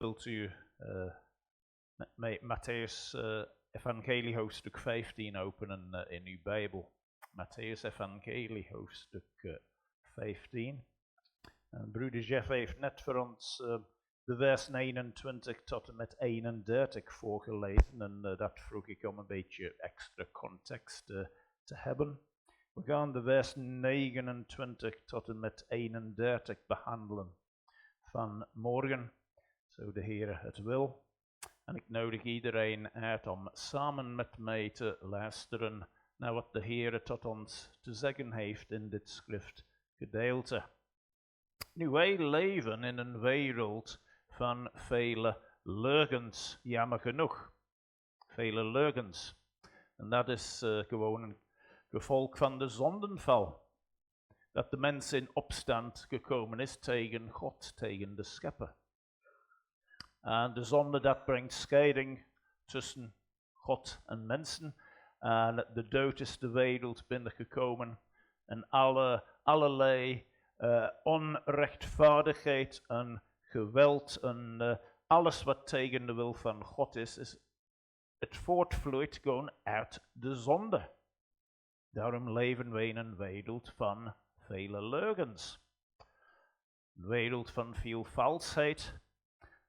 Wilt u met Mattheus evangelie hoofdstuk 15 openen in uw Bijbel. Mattheus evangelie hoofdstuk 15. En broeder Jeff heeft net voor ons de vers 29 tot en met 31 voorgelezen. En dat vroeg ik om een beetje extra context te hebben. We gaan de vers 29 tot en met 31 behandelen van morgen, zo de Heer het wil. En ik nodig iedereen uit om samen met mij te luisteren naar wat de Heer tot ons te zeggen heeft in dit schriftgedeelte. Nu, wij leven in een wereld van vele leugens, jammer genoeg. Vele leugens. En dat is gewoon een gevolg van de zondenval. Dat de mens in opstand gekomen is tegen God, tegen de schepper. En de zonde dat brengt scheiding tussen God en mensen. En de dood is de wereld binnengekomen. En allerlei onrechtvaardigheid en geweld en alles wat tegen de wil van God is, het voortvloeit gewoon uit de zonde. Daarom leven wij in een wereld van vele leugens. Een wereld van veel valsheid.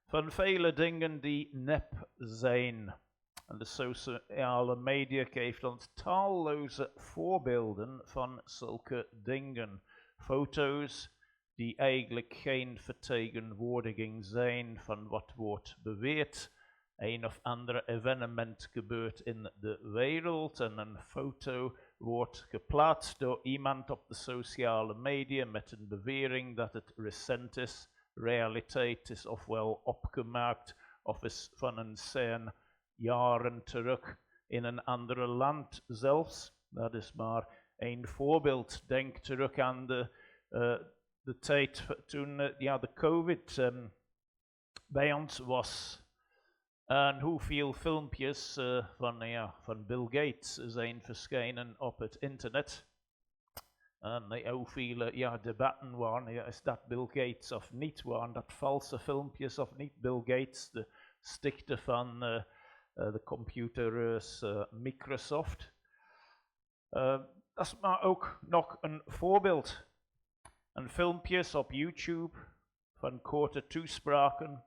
Van vele dingen die nep zijn. En de sociale media geeft ons talloze voorbeelden van zulke dingen. Foto's die eigenlijk geen vertegenwoordiging zijn van wat wordt beweerd. Een of ander evenement gebeurt in de wereld en een foto wordt geplaatst door iemand op de sociale media met een bewering dat het recent is. Realiteit is ofwel opgemaakt of is van een scène jaren terug in een ander land zelfs. Dat is maar één voorbeeld. Denk terug aan de tijd toen de COVID bij ons was. En hoeveel filmpjes van Bill Gates zijn verschenen op het internet. En hoeveel debatten waren, is dat Bill Gates of niet? Waren dat valse filmpjes of niet? Bill Gates, de stichter van de computerreus Microsoft. Dat is maar ook nog een voorbeeld. En filmpjes op YouTube van korte toespraken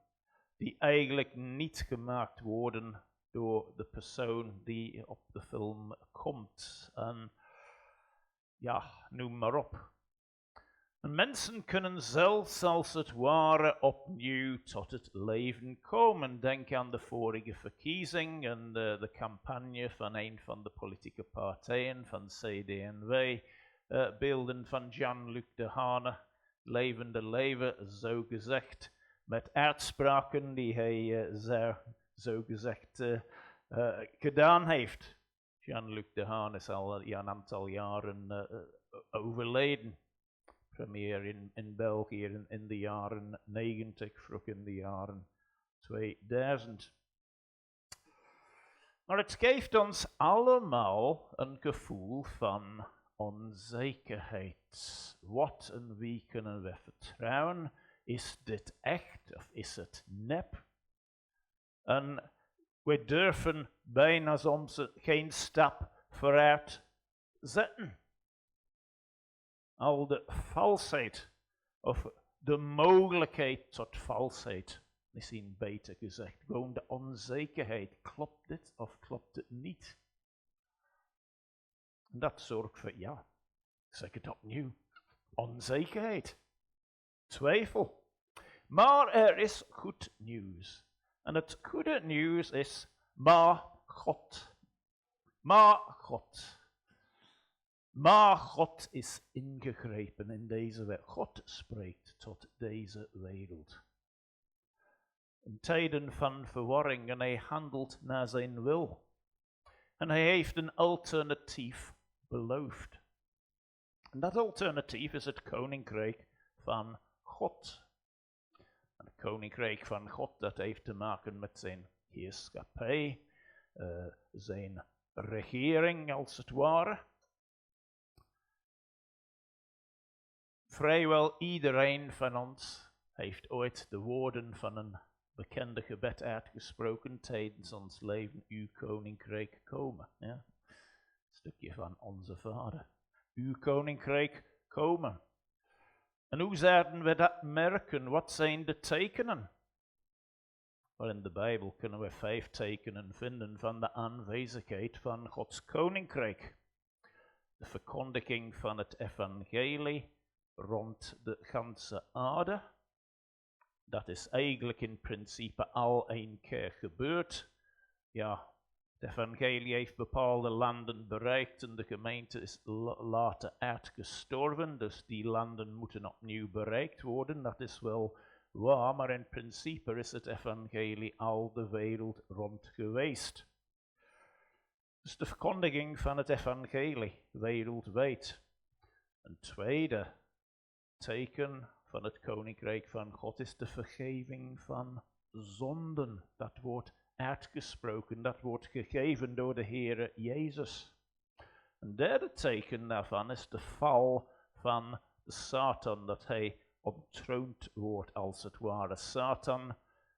die eigenlijk niet gemaakt worden door de persoon die op de film komt. En noem maar op. En mensen kunnen zelfs als het ware opnieuw tot het leven komen. Denk aan de vorige verkiezing en de campagne van een van de politieke partijen, van CD&W. Beelden van Jean-Luc Dehaene, levende leven, zo gezegd. Met uitspraken die hij zo gezegd gedaan heeft. Jean-Luc Dehaene is al een aantal jaren overleden. Premier in België in de jaren 90, vroeg in de jaren 2000. Maar het geeft ons allemaal een gevoel van onzekerheid. Wat en wie kunnen we vertrouwen? Is dit echt of is het nep? En we durven bijna soms geen stap vooruit zetten. Al de valsheid, of de mogelijkheid tot valsheid, misschien beter gezegd. Gewoon de onzekerheid. Klopt dit of klopt het niet? En dat zorgt voor, ik zeg het opnieuw, onzekerheid. Twijfel. Maar er is goed nieuws. En het goede nieuws is, maar God. Maar God. Maar God is ingegrepen in deze wereld. God spreekt tot deze wereld. In tijden van verwarring en hij handelt naar zijn wil. En hij heeft een alternatief beloofd. En dat alternatief is het koninkrijk van God. En het koninkrijk van God, dat heeft te maken met zijn heerschappij, zijn regering als het ware. Vrijwel iedereen van ons heeft ooit de woorden van een bekende gebed uitgesproken tijdens ons leven. Uw koninkrijk komen. Ja? Een stukje van onze Vader. Uw koninkrijk komen. En hoe zouden we dat merken? Wat zijn de tekenen? Maar in de Bijbel kunnen we 5 tekenen vinden van de aanwezigheid van Gods koninkrijk. De verkondiging van het evangelie rond de ganse aarde. Dat is eigenlijk in principe al 1 keer gebeurd. Ja, het evangelie heeft bepaalde landen bereikt en de gemeente is later uitgestorven. Dus die landen moeten opnieuw bereikt worden. Dat is wel waar, maar in principe is het evangelie al de wereld rond geweest. Dus de verkondiging van het evangelie wereldwijd. Een tweede teken van het koninkrijk van God is de vergeving van zonden. Dat wordt uitgesproken, dat wordt gegeven door de Heere Jezus. Een derde teken daarvan is de val van de Satan, dat hij ontroond wordt als het ware. Satan,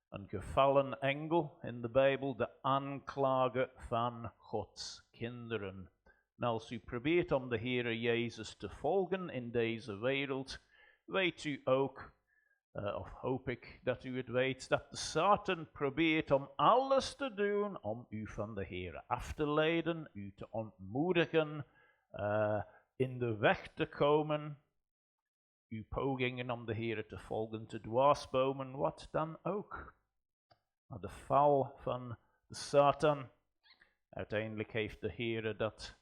een gevallen engel in de Bijbel, de aanklager van Gods kinderen. En als u probeert om de Heere Jezus te volgen in deze wereld, weet u ook, of hoop ik dat u het weet, dat de Satan probeert om alles te doen om u van de Heere af te leiden, u te ontmoedigen, in de weg te komen, uw pogingen om de Heere te volgen te dwarsbomen, wat dan ook. Maar de val van de Satan, uiteindelijk heeft de Heere dat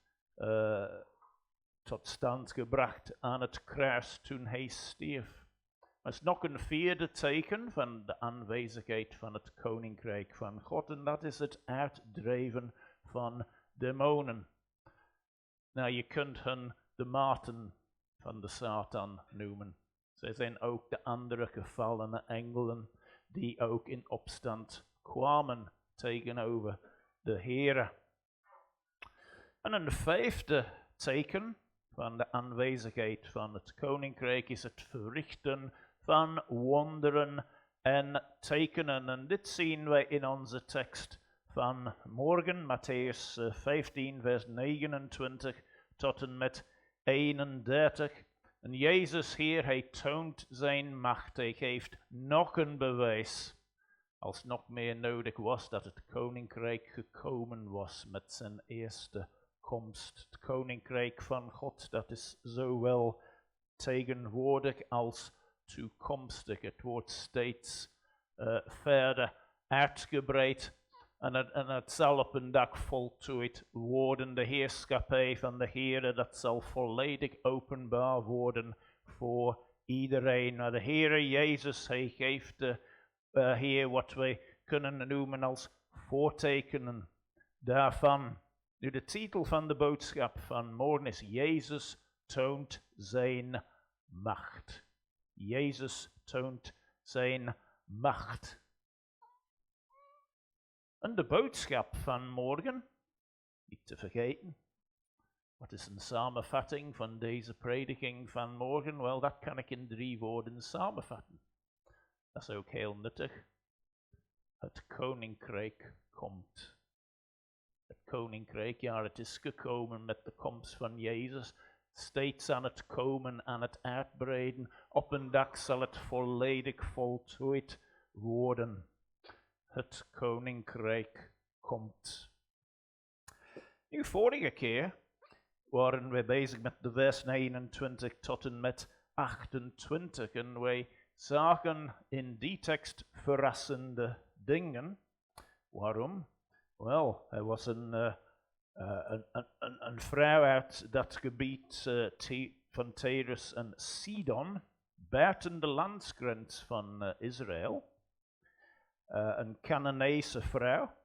tot stand gebracht aan het kruis toen hij stierf. Er is nog een vierde teken van de aanwezigheid van het koninkrijk van God en dat is het uitdrijven van demonen. Nou, je kunt hen de maten van de Satan noemen. Zij zijn ook de andere gevallene engelen die ook in opstand kwamen tegenover de Heere. En een vijfde teken van de aanwezigheid van het koninkrijk is het verrichten van wonderen en tekenen. En dit zien wij in onze tekst van morgen, Mattheus 15, vers 29 tot en met 31. En Jezus hier, hij toont zijn macht. Hij geeft nog een bewijs, als nog meer nodig was, dat het koninkrijk gekomen was met zijn eerste komst. Het koninkrijk van God, dat is zowel tegenwoordig als toekomstig. Het wordt steeds verder uitgebreid en het zal op een dag voltooid worden. De heerschappij van de Heere, dat zal volledig openbaar worden voor iedereen. Maar de Heere Jezus, hij geeft de Heer wat wij kunnen noemen als voortekenen daarvan. Nu, de titel van de boodschap van morgen is Jezus toont zijn macht. Jezus toont zijn macht. En de boodschap van morgen, niet te vergeten. Wat is een samenvatting van deze prediking van morgen? Wel, dat kan ik in 3 woorden samenvatten. Dat is ook heel nuttig. Het koninkrijk komt. Het koninkrijk, ja, het is gekomen met de komst van Jezus. Steeds aan het komen, aan het uitbreiden. Op een dag zal het volledig voltooid worden. Het koninkrijk komt. Nu, vorige keer waren we bezig met de vers 29 tot en met 28. En wij zagen in die tekst verrassende dingen. Waarom? Wel, er was een vrouw uit dat gebied van Tyrus en Sidon, buiten de landsgrens van Israël. Een Canaanese vrouw.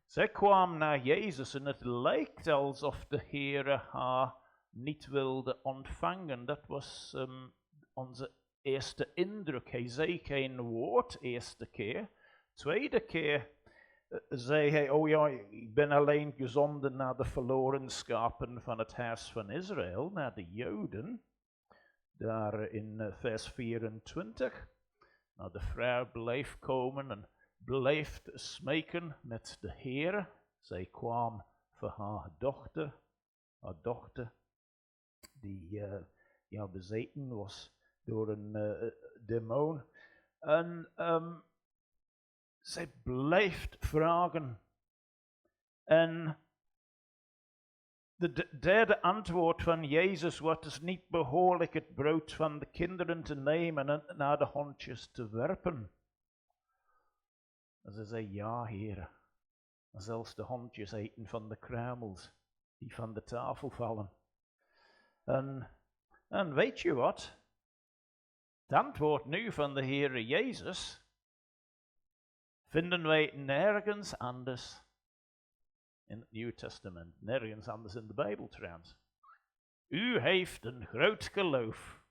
Zij kwam naar Jezus en het lijkt alsof de Heere haar niet wilde ontvangen. Dat was onze eerste indruk. Hij zei geen woord eerste keer. Tweede keer zei hij, oh ja, ik ben alleen gezonden naar de verloren schapen van het huis van Israël, naar de Joden. Daar in vers 24. Nou, de vrouw bleef komen en bleef smeken met de Heere. Zij kwam voor haar dochter, die bezeten was door een demon. En zij blijft vragen. En de derde antwoord van Jezus wordt dus niet behoorlijk het brood van de kinderen te nemen en naar de hondjes te werpen. En ze zei, ja, Heere. En zelfs de hondjes eten van de kruimels die van de tafel vallen. En weet je wat? Het antwoord nu van de Heere Jezus vinden wij nergens anders in het Nieuwe Testament. Nergens anders in de Bijbel trouwens. U heeft een groot geloof.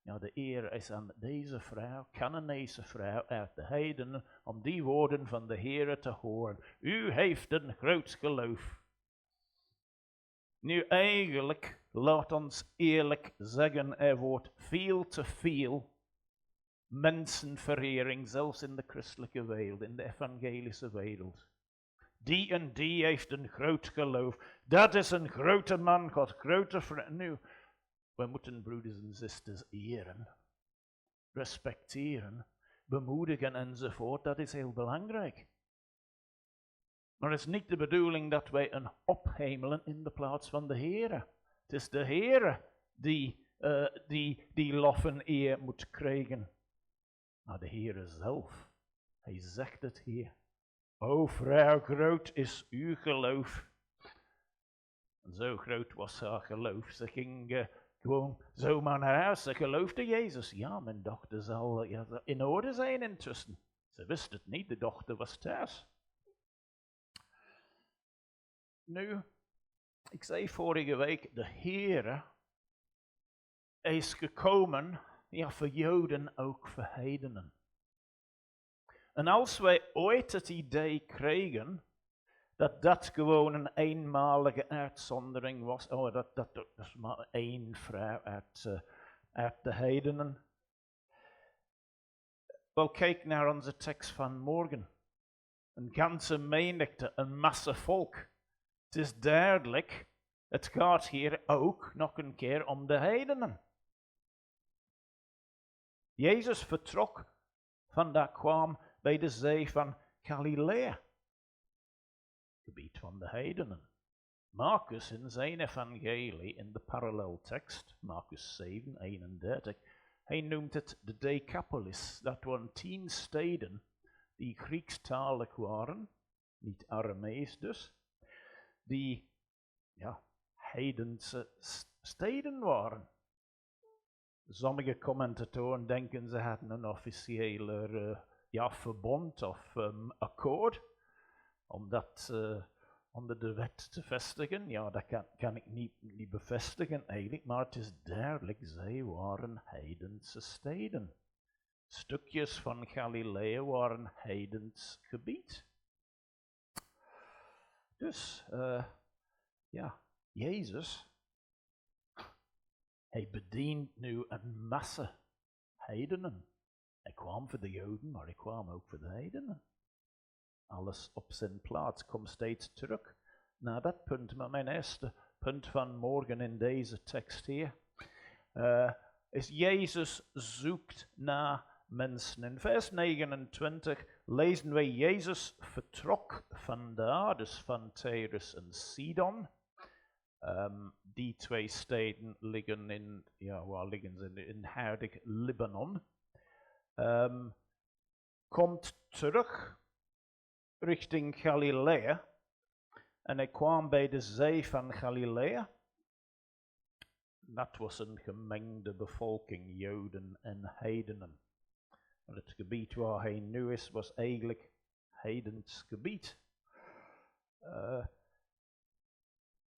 Ja, de eer is aan deze vrouw, Canaanese vrouw uit de heidenen, om die woorden van de Heere te horen. U heeft een groot geloof. Nu eigenlijk, laat ons eerlijk zeggen, er wordt veel te veel mensenverering, zelfs in de christelijke wereld, in de evangelische wereld. Die en die heeft een groot geloof. Dat is een grote man, God, grote vrouw. Nu, we moeten broeders en zusters eren, respecteren, bemoedigen enzovoort. Dat is heel belangrijk. Maar het is niet de bedoeling dat wij een ophemelen in de plaats van de Heere. Het is de Heere die lof en eer moet krijgen. Maar de Heere zelf, hij zegt het hier. O vrouw, groot is uw geloof. En zo groot was haar geloof. Ze ging gewoon zomaar naar huis. Ze geloofde Jezus. Ja, mijn dochter zal in orde zijn intussen. Ze wist het niet, de dochter was thuis. Nu, ik zei vorige week, de Heere is gekomen, ja, voor Joden ook voor heidenen. En als wij ooit het idee kregen dat dat gewoon een eenmalige uitzondering was, dat is maar één vrouw uit de heidenen. Wel, kijk naar onze tekst van morgen. Een ganse menigte, een massa volk. Het is duidelijk, het gaat hier ook nog een keer om de heidenen. Jezus vertrok, vandaar kwam bij de zee van Galilea, gebied van de heidenen. Marcus in zijn evangelie, in de paralleltekst, Marcus 7, 31, hij noemt het de Decapolis. Dat waren 10 steden die Griekstalig waren, niet Aramees dus, die heidense steden waren. Sommige commentatoren denken ze hadden een officiële verbond of akkoord, om dat onder de wet te vestigen. Ja, dat kan ik niet bevestigen eigenlijk, maar het is duidelijk, zij waren heidense steden. Stukjes van Galilea waren heidens gebied. Dus, Jezus, hij bedient nu een massa heidenen. Hij kwam voor de Joden, maar hij kwam ook voor de heidenen. Alles op zijn plaats, kom steeds terug naar dat punt. Maar mijn eerste punt van morgen in deze tekst hier is Jezus zoekt naar mensen. In vers 29 lezen wij Jezus vertrok vandaar, dus van Tyrus en Sidon. Die 2 steden liggen waar liggen ze? In huidig Libanon. Komt terug richting Galilea. En hij kwam bij de zee van Galilea. Dat was een gemengde bevolking, Joden en heidenen. Maar het gebied waar hij nu is, was eigenlijk heidens gebied.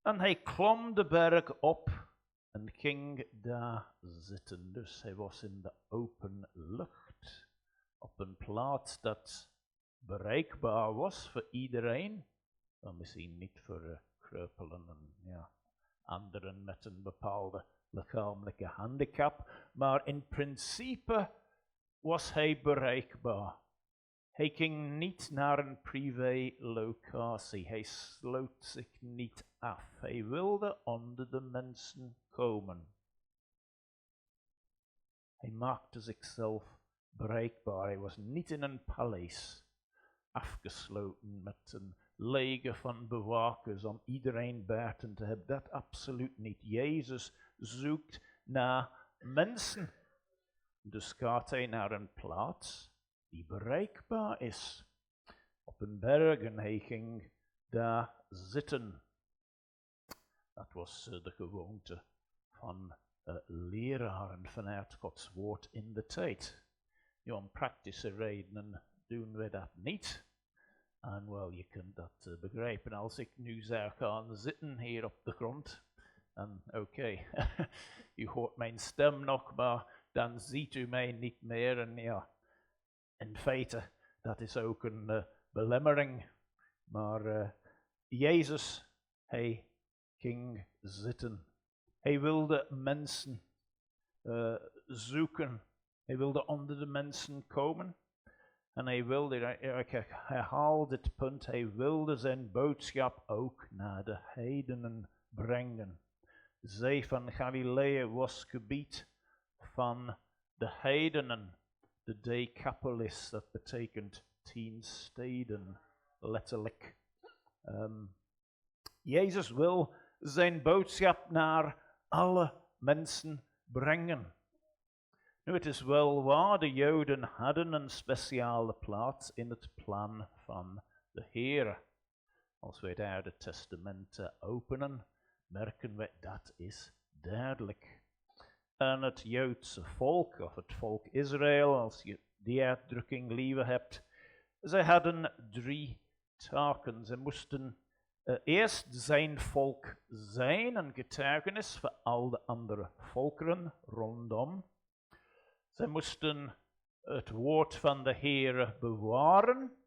En hij klom de berg op en ging daar zitten. Dus hij was in de open lucht, op een plaats dat bereikbaar was voor iedereen. Maar misschien niet voor kreupelen en anderen met een bepaalde lichamelijke handicap. Maar in principe was hij bereikbaar. Hij ging niet naar een privé-locatie. Hij sloot zich niet af. Hij wilde onder de mensen komen. Hij maakte zichzelf bereikbaar. Hij was niet in een paleis afgesloten met een leger van bewakers om iedereen buiten te hebben. Dat absoluut niet. Jezus zoekt naar mensen. Dus gaat hij naar een plaats die bereikbaar is. Op een berg en hij ging daar zitten. Dat was de gewoonte van leraren vanuit Gods woord in de tijd. Nu, om praktische redenen doen we dat niet. En wel, je kunt dat begrijpen. Als ik nu zou gaan zitten hier op de grond, dan oké, u hoort mijn stem nog, maar dan ziet u mij niet meer. En ja, in feite, dat is ook een belemmering. Maar Jezus, hij ging zitten. Hij wilde mensen zoeken. Hij wilde onder de mensen komen. En hij wilde, ik herhaal dit punt, hij wilde zijn boodschap ook naar de heidenen brengen. De zee van Galilea was gebied van de heidenen. De Decapolis, dat betekent 10 steden, letterlijk. Jezus wil zijn boodschap naar alle mensen brengen. Nu, het is wel waar, de Joden hadden een speciale plaats in het plan van de Heer. Als wij daar het Testament openen, merken we dat is duidelijk. En het Joodse volk, of het volk Israël, als je die uitdrukking liever hebt, zij hadden 3 taken. Ze moesten eerst zijn volk zijn, een getuigenis voor al de andere volkeren rondom. Zij moesten het woord van de Heere bewaren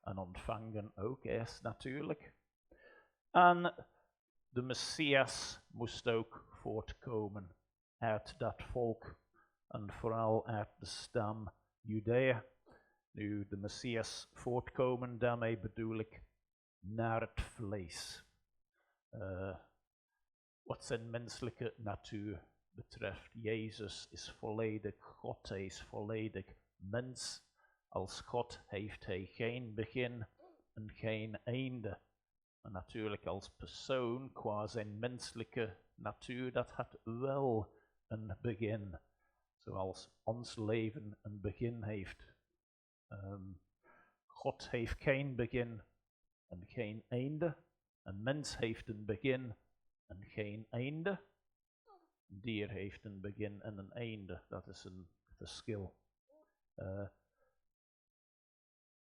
en ontvangen ook eerst natuurlijk. En de Messias moest ook voortkomen uit dat volk en vooral uit de stam Judea. Nu, de Messias voortkomen, daarmee bedoel ik naar het vlees. Wat zijn menselijke natuur betreft, Jezus is volledig God, hij is volledig mens. Als God heeft hij geen begin en geen einde. En natuurlijk als persoon, qua zijn menselijke natuur, dat had wel een begin. Zoals ons leven een begin heeft. God heeft geen begin en geen einde. Een mens heeft een begin en geen einde. Een dier heeft een begin en een einde. Dat is een verschil.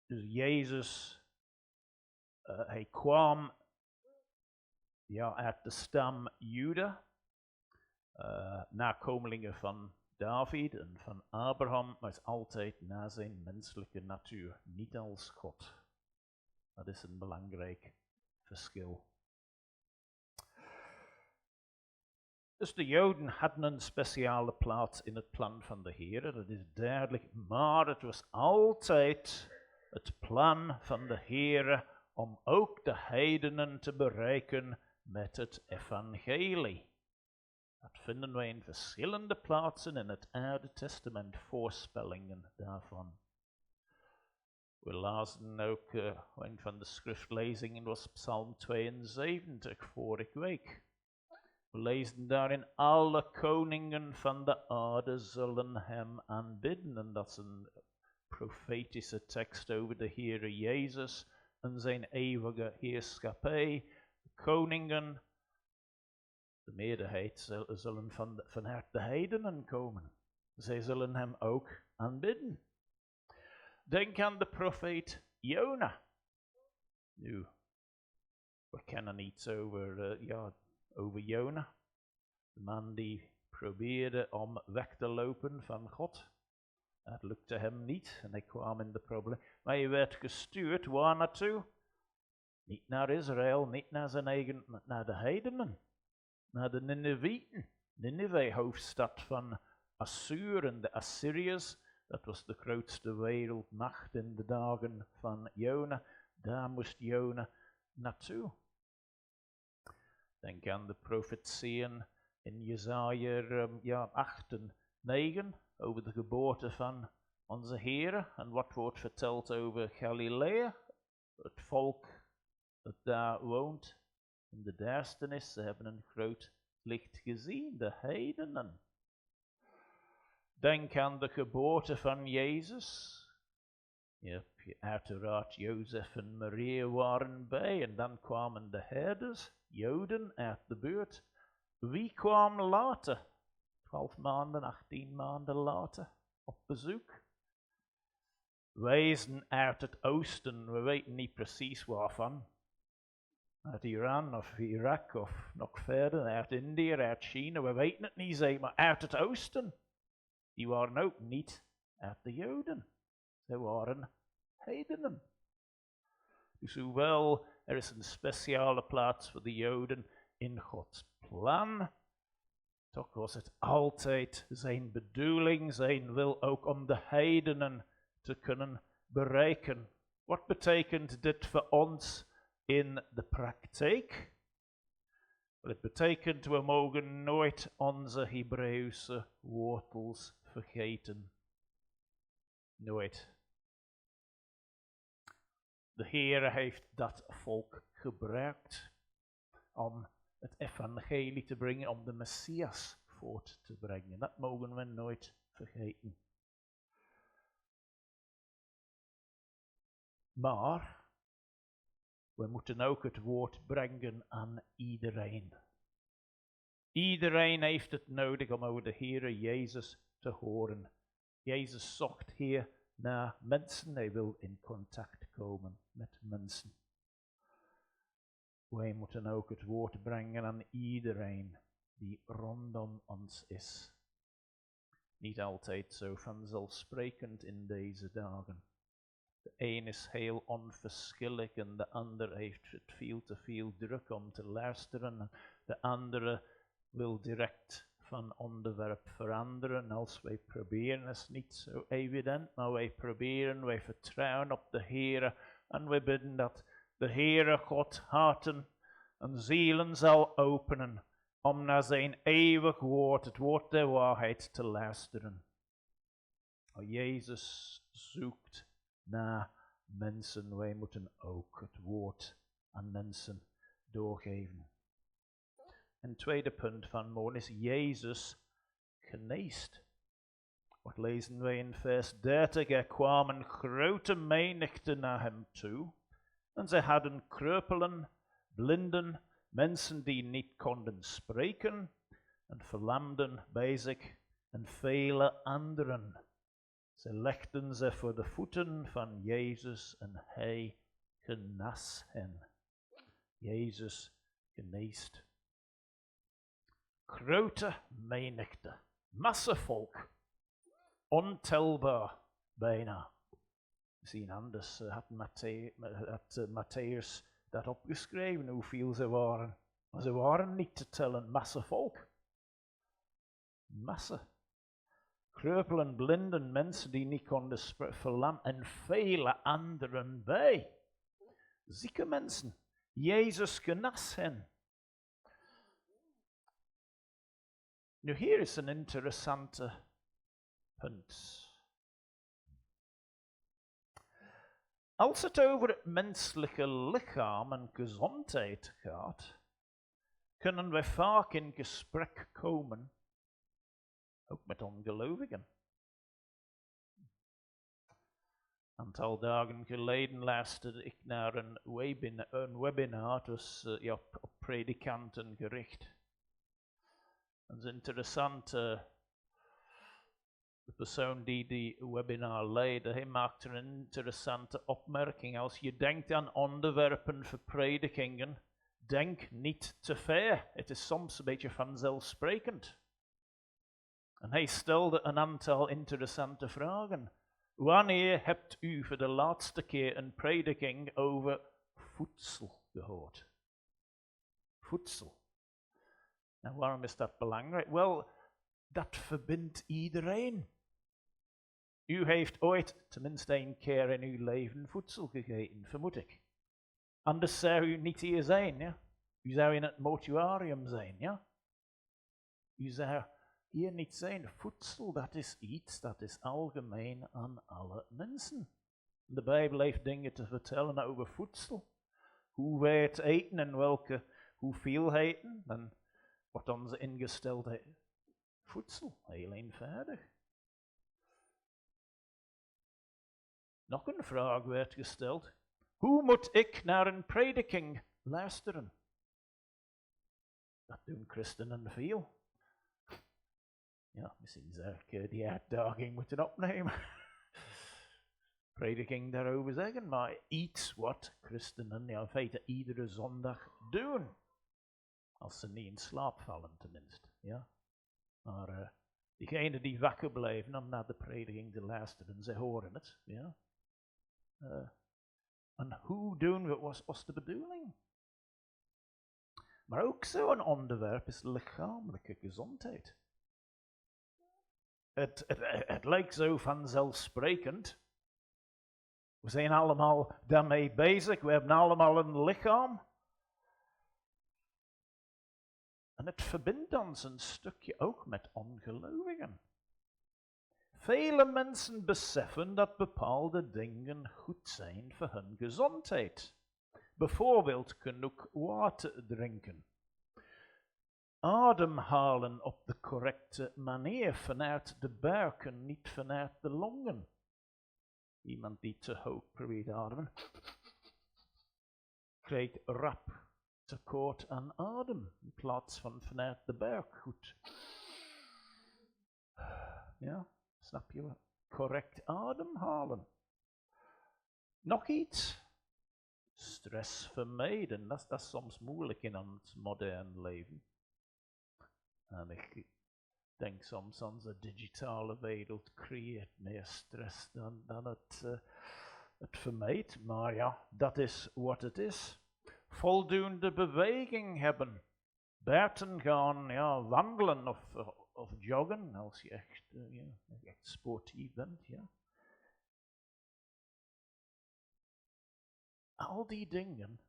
Dus Jezus, hij kwam uit de stam Juda, nakomelingen van David en van Abraham, maar is altijd naar zijn menselijke natuur, niet als God. Dat is een belangrijk verschil. Dus de Joden hadden een speciale plaats in het plan van de Heer, dat is duidelijk, maar het was altijd het plan van de Heer om ook de heidenen te bereiken met het evangelie. Dat vinden wij in verschillende plaatsen in het Oude Testament, voorspellingen daarvan. We lazen ook, een van de schriftlezingen was Psalm 72 vorige week. We lezen daarin, alle koningen van de aarde zullen hem aanbidden. En dat is een profetische tekst over de Heere Jezus en zijn eeuwige heerschappij. De koningen, de meerderheid, zullen vanuit de heidenen komen. Zij zullen hem ook aanbidden. Denk aan de profeet Jona. Nu, we kennen iets over Jona. De man die probeerde om weg te lopen van God. Dat lukte hem niet en hij kwam in de problemen. Maar hij werd gestuurd, waar naartoe? Niet naar Israël, niet naar zijn eigen, maar naar de heidenen. Naar de Ninevieten. Nineveh, hoofdstad van Assur en de Assyriërs Dat was de grootste wereldmacht in de dagen van Jona. Daar moest Jona naartoe. Denk aan de profetieën in Jesaja 8 en 9 over de geboorte van onze Heer. En wat wordt verteld over Galilea, het volk dat daar woont in de duisternis. Ze hebben een groot licht gezien, de heidenen. Denk aan de geboorte van Jezus. Uiteraard Jozef en Maria waren bij en dan kwamen de herders, Joden, uit de buurt. Wie kwam later? 12 maanden, 18 maanden later op bezoek. Wezen uit het oosten, we weten niet precies waarvan. Uit Iran of Irak of nog verder, uit India, uit China, we weten het niet zeker, maar uit het oosten. Die waren ook niet uit de Joden. Ze waren heidenen. Dus hoewel er is een speciale plaats voor de Joden in Gods plan, toch was het altijd zijn bedoeling, zijn wil ook om de heidenen te kunnen bereiken. Wat betekent dit voor ons in de praktijk? Het betekent we mogen nooit onze Hebreeuwse wortels vergeten. Nooit. De Heer heeft dat volk gebruikt om het evangelie te brengen, om de Messias voort te brengen. Dat mogen we nooit vergeten. Maar we moeten ook het woord brengen aan iedereen. Iedereen heeft het nodig om over de Heer Jezus te horen. Jezus zocht hier naar mensen. Hij wil in contact komen met mensen. Wij moeten ook het woord brengen aan iedereen die rondom ons is. Niet altijd zo vanzelfsprekend in deze dagen. De een is heel onverschillig en de ander heeft het veel te veel druk om te luisteren. De andere wil direct van onderwerp veranderen. Als wij proberen, is niet zo evident, maar wij proberen, wij vertrouwen op de Heer en wij bidden dat de Heere God harten en zielen zal openen om naar zijn eeuwig woord, het woord der waarheid, te luisteren. Jezus zoekt naar mensen. Wij moeten ook het woord aan mensen doorgeven. Een tweede punt van morgen is Jezus geneest. Wat lezen wij in vers 30? Er kwamen grote menigte naar hem toe. En zij hadden kreupelen, blinden, mensen die niet konden spreken, en verlamden bij zich, en vele anderen. Ze legden ze voor de voeten van Jezus en hij genas hen. Jezus geneest. Grote menigte, massavolk, ontelbaar bijna. Misschien anders had Mattheus dat opgeschreven, hoeveel ze waren. Maar ze waren niet te tellen, massavolk. Massa. Kreupelen, blinden, mensen die niet konden verlamden en vele anderen bij. Zieke mensen. Jezus genas hen. Nu hier is een interessante punt. Als het over het menselijke lichaam en gezondheid gaat, kunnen we vaak in gesprek komen, ook met ongelovigen. Een aantal dagen geleden luisterde ik naar een webinar, het was op predikanten gericht. Dat is interessant. De persoon die webinar leidde, hij maakte een interessante opmerking. Als je denkt aan onderwerpen voor predikingen, denk niet te ver. Het is soms een beetje vanzelfsprekend. En hij stelde een aantal interessante vragen. Wanneer hebt u voor de laatste keer een prediking over voedsel gehoord? Voedsel. En waarom is dat belangrijk? Wel, dat verbindt iedereen. U heeft ooit, tenminste 1 keer in uw leven, voedsel gegeten, vermoed ik. Anders zou u niet hier zijn, ja. U zou in het mortuarium zijn, ja. U zou hier niet zijn. Voedsel, dat is iets, dat is algemeen aan alle mensen. De Bijbel heeft dingen te vertellen over voedsel. Hoe wij het eten en welke hoeveelheden. Dan wordt onze ingesteldheid voedsel, heel eenvoudig. Nog een vraag werd gesteld. Hoe moet ik naar een prediking luisteren? Dat doen christenen veel. Ja, misschien zou ik die uitdaging moeten opnemen. Prediking daarover zeggen, maar iets wat christenen in feite iedere zondag doen. Als ze niet in slaap vallen tenminste. Ja. Maar diegenen die wakker blijven om naar de prediking te luisteren, ze horen het. Ja. En hoe doen we, was de bedoeling? Maar ook zo'n onderwerp is lichamelijke gezondheid. Het lijkt zo vanzelfsprekend. We zijn allemaal daarmee bezig, we hebben allemaal een lichaam. En het verbindt ons een stukje ook met ongelovigen. Vele mensen beseffen dat bepaalde dingen goed zijn voor hun gezondheid. Bijvoorbeeld genoeg water drinken. Ademhalen op de correcte manier vanuit de buik en niet vanuit de longen. Iemand die te hoog probeert ademen, krijgt rap tekort aan adem in plaats van vanuit de buik goed. Ja, snap je wat? Correct ademhalen. Nog iets. Stress vermijden, dat is soms moeilijk in ons modern leven. En ik denk soms onze digitale wereld creëert meer stress dan het vermijdt. Maar ja, dat is wat het is. Voldoende beweging hebben. Buiten gaan, ja, wandelen of joggen, als je echt sportief bent. Ja. Al die dingen,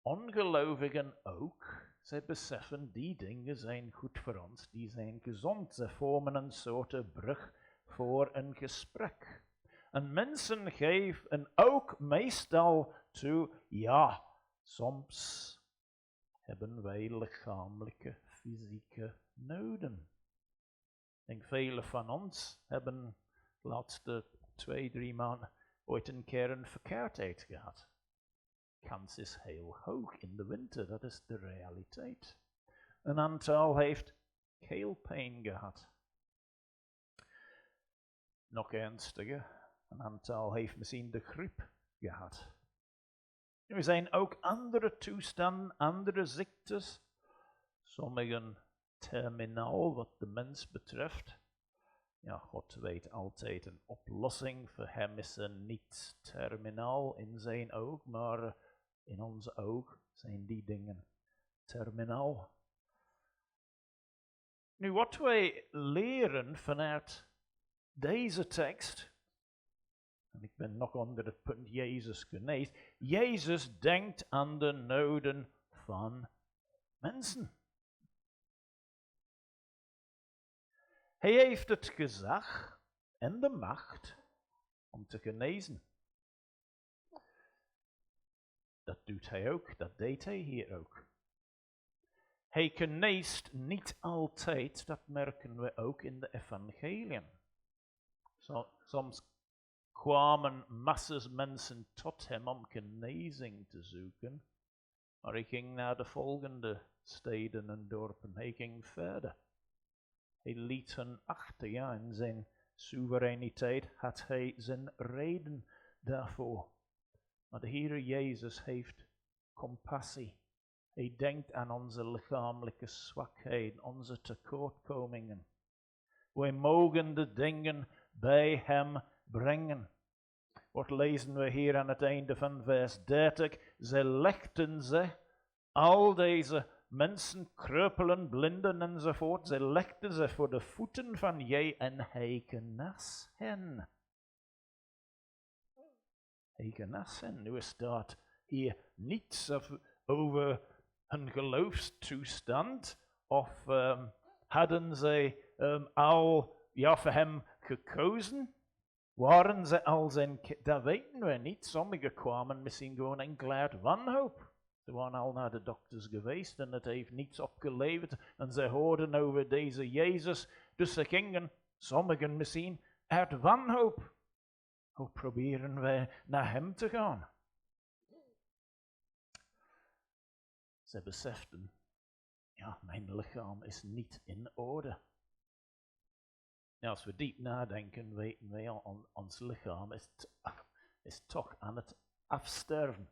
ongelovigen ook, zij beseffen die dingen zijn goed voor ons, die zijn gezond. Ze vormen een soort brug voor een gesprek. En mensen geven ook meestal toe, ja, soms hebben wij lichamelijke, fysieke noden. Ik denk velen van ons hebben de laatste 2-3 maanden ooit een keer een verkoudheid gehad. Kans is heel hoog in de winter, dat is de realiteit. Een aantal heeft keelpijn gehad. Nog ernstiger, een aantal heeft misschien de griep gehad. Er zijn ook andere toestanden, andere ziektes. Sommigen terminaal wat de mens betreft. Ja, God weet altijd een oplossing. Voor hem is er niet terminaal in zijn oog, maar in onze oog zijn die dingen terminaal. Nu, wat wij leren vanuit deze tekst, en ik ben nog onder het punt Jezus geneest. Jezus denkt aan de noden van mensen. Hij heeft het gezag en de macht om te genezen. Dat doet hij ook, dat deed hij hier ook. Hij geneest niet altijd, dat merken we ook in de evangeliën. Soms kwamen massa's mensen tot hem om genezing te zoeken, maar hij ging naar de volgende steden en dorpen, hij ging verder. Hij liet hen achter, ja, in zijn soevereiniteit had hij zijn reden daarvoor. Maar de Heer Jezus heeft compassie. Hij denkt aan onze lichamelijke zwakheid, onze tekortkomingen. Wij mogen de dingen bij hem brengen. Wat lezen we hier aan het einde van vers 30? Zij legden ze, al deze mensen, kreupelen, blinden enzovoort, zij legden ze voor de voeten van Jij en hij genas hen. hij genas hen. Nu staat hier niets over hun geloofstoestand, of hadden zij al voor hem gekozen? Waren ze al zijn dat weten we niet. Sommigen kwamen misschien gewoon enkel uit wanhoop. Ze waren al naar de dokters geweest en het heeft niets opgeleverd. En ze hoorden over deze Jezus. Dus ze gingen, sommigen misschien, uit wanhoop. Hoe proberen wij naar hem te gaan? Ze beseften, ja, mijn lichaam is niet in orde. Ja, als we diep nadenken, weten wij al, ons lichaam is toch aan het afsterven.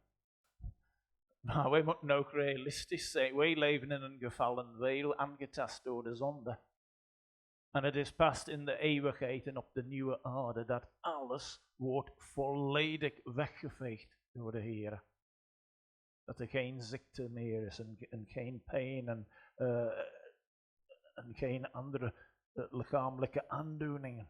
Maar wij moeten ook realistisch zijn. Wij leven in een gevallen wereld, aangetast door de zonde. En het is pas in de eeuwigheid en op de nieuwe aarde dat alles wordt volledig weggeveegd door de Heer. Dat er geen ziekte meer is en geen pijn en geen andere lichamelijke aandoeningen.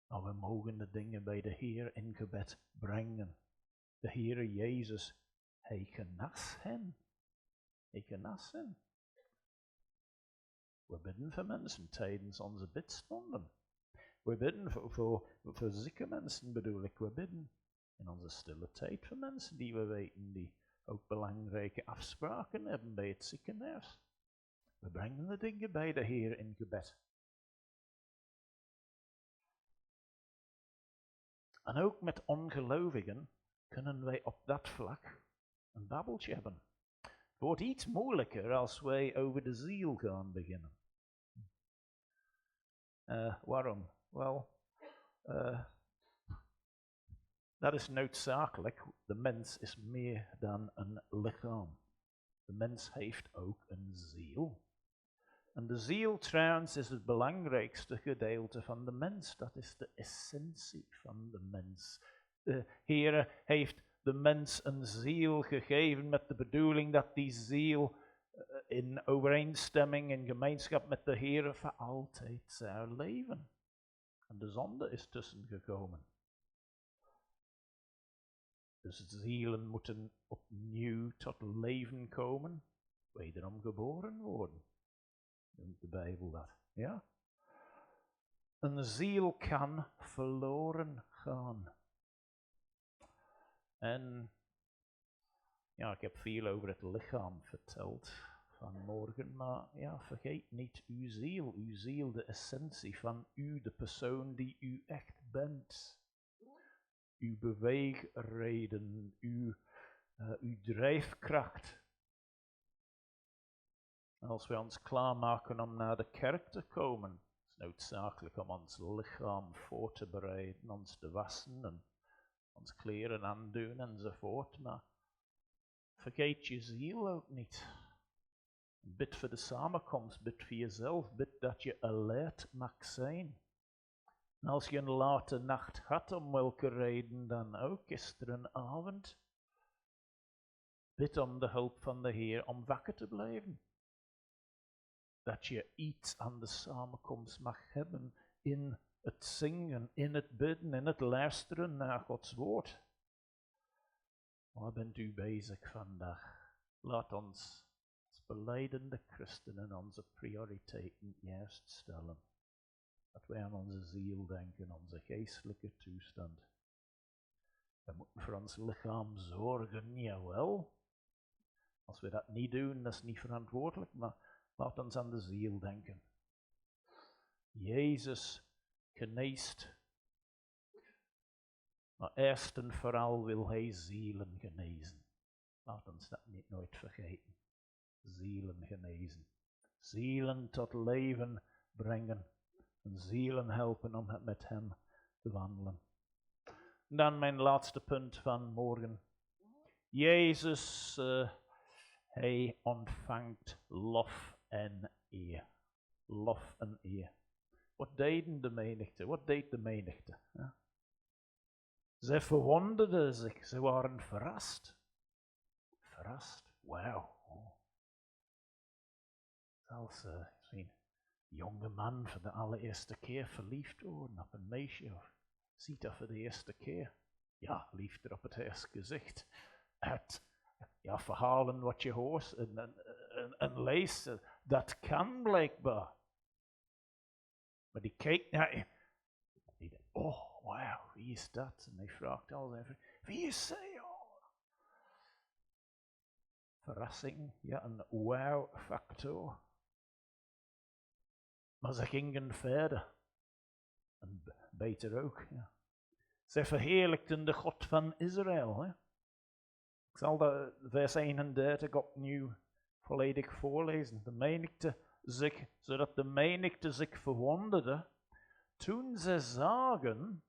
Maar we mogen de dingen bij de Heer in gebed brengen. De Heer Jezus, hij genas hen. Hij genas hen. We bidden voor mensen tijdens onze bidstonden. We bidden voor zieke mensen bedoel ik. We bidden in onze stille tijd voor mensen die we weten die ook belangrijke afspraken hebben bij het ziekenhuis. We brengen de dingen bij de Heer in gebed. En ook met ongelovigen kunnen wij op dat vlak een babbeltje hebben. Het wordt iets moeilijker als wij over de ziel gaan beginnen. Waarom? Wel, dat is noodzakelijk. De mens is meer dan een lichaam. De mens heeft ook een ziel. En de ziel trouwens is het belangrijkste gedeelte van de mens. Dat is de essentie van de mens. De Heer heeft de mens een ziel gegeven met de bedoeling dat die ziel in overeenstemming, in gemeenschap met de Heer voor altijd zou leven. En de zonde is tussengekomen. Dus zielen moeten opnieuw tot leven komen, wederom geboren worden. Noemt de Bijbel dat, ja? Een ziel kan verloren gaan. En ja, ik heb veel over het lichaam verteld vanmorgen, maar ja, vergeet niet uw ziel, de essentie van u, de persoon die u echt bent. Uw beweegreden, uw drijfkracht. Als we ons klaarmaken om naar de kerk te komen, is het noodzakelijk om ons lichaam voor te bereiden, ons te wassen en ons kleren aandoen enzovoort, maar vergeet je ziel ook niet. Bid voor de samenkomst, bid voor jezelf, bid dat je alert mag zijn. En als je een late nacht had, om welke reden dan ook, gisterenavond, bid om de hulp van de Heer om wakker te blijven. Dat je iets aan de samenkomst mag hebben in het zingen, in het bidden, in het luisteren naar Gods woord. Waar bent u bezig vandaag? Laat ons als belijdende christenen onze prioriteiten juist stellen. Dat wij aan onze ziel denken, onze geestelijke toestand. We moeten voor ons lichaam zorgen, jawel. Als we dat niet doen, dat is niet verantwoordelijk, maar laat ons aan de ziel denken. Jezus geneest. Maar eerst en vooral wil hij zielen genezen. Laat ons dat niet nooit vergeten. Zielen genezen. Zielen tot leven brengen. En zielen helpen om met hem te wandelen. En dan mijn laatste punt van morgen. Jezus, hij ontvangt lof en eer. Lof en eer. Wat deden de menigte? Wat deed de menigte? Ja? Ze verwonderden zich. Ze waren verrast. Verrast. Wauw. Zelfs een jonge man voor de allereerste keer verliefd worden op een meisje. Of ziet dat voor de eerste keer. Ja, liefde op het eerste gezicht. Uit verhalen wat je hoort en leest, dat kan blijkbaar. Maar die keek naar, die dacht, oh wauw, wie is dat? En hij vraagt al zijn vriend, wie is zij? Oh. Verrassing, ja, een wow-factor. Maar ze gingen verder. En beter ook, ja. Zij verheerlijkten de God van Israël. Hè? Ik zal de vers 31 opnieuw volledig voorlezen. Zodat de menigte zich verwonderde toen ze zagen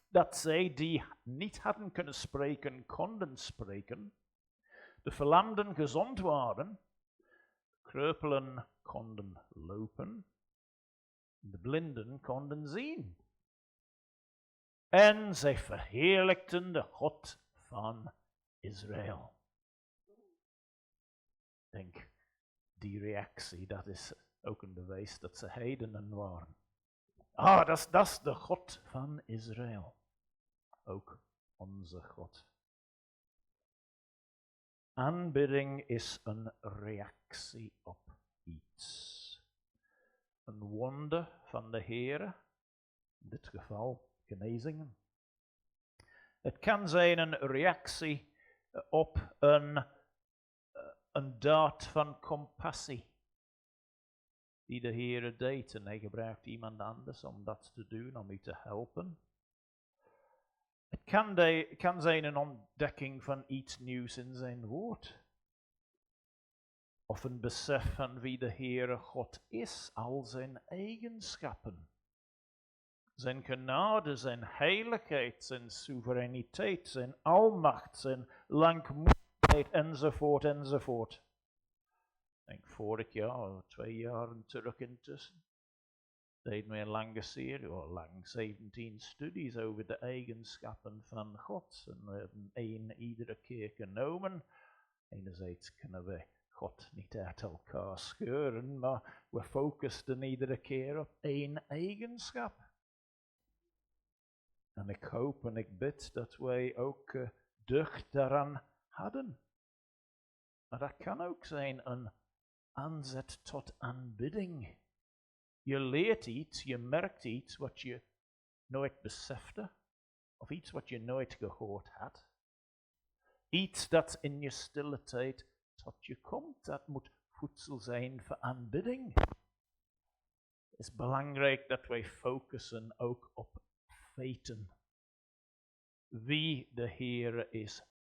dat zij die niet hadden kunnen spreken, konden spreken. De verlamden gezond waren, kreupelen konden lopen, de blinden konden zien. En zij verheerlijkten de God van Israël. Denk, die reactie, dat is ook een bewijs dat ze heidenen waren. Dat is de God van Israël. Ook onze God. Aanbidding is een reactie op iets. Een wonder van de Heere, in dit geval genezingen. Het kan zijn een reactie op een daad van compassie die de Heere deed en hij gebruikt iemand anders om dat te doen, om u te helpen. Het kan zijn een ontdekking van iets nieuws in zijn woord. Of een besef van wie de Heere God is, al zijn eigenschappen. Zijn genade, zijn heiligheid, zijn soevereiniteit, zijn almacht, zijn langmoedigheid, enzovoort, enzovoort. Ik denk vorig jaar, 2 jaar terug intussen, deed mij een lange serie, 17 studies over de eigenschappen van God. En we hebben 1 iedere keer genomen. Enerzijds kunnen we God niet uit elkaar scheuren, maar we focusten iedere keer op 1 eigenschap. En ik hoop en ik bid dat wij ook deugd daaraan hadden. Maar dat kan ook zijn een aanzet tot aanbidding. Je leert iets, je merkt iets wat je nooit besefte, of iets wat je nooit gehoord had. Iets dat in je stille tijd tot je komt, dat moet voedsel zijn voor aanbidding. Het is belangrijk dat wij focussen ook op feiten. Wie de Heere is,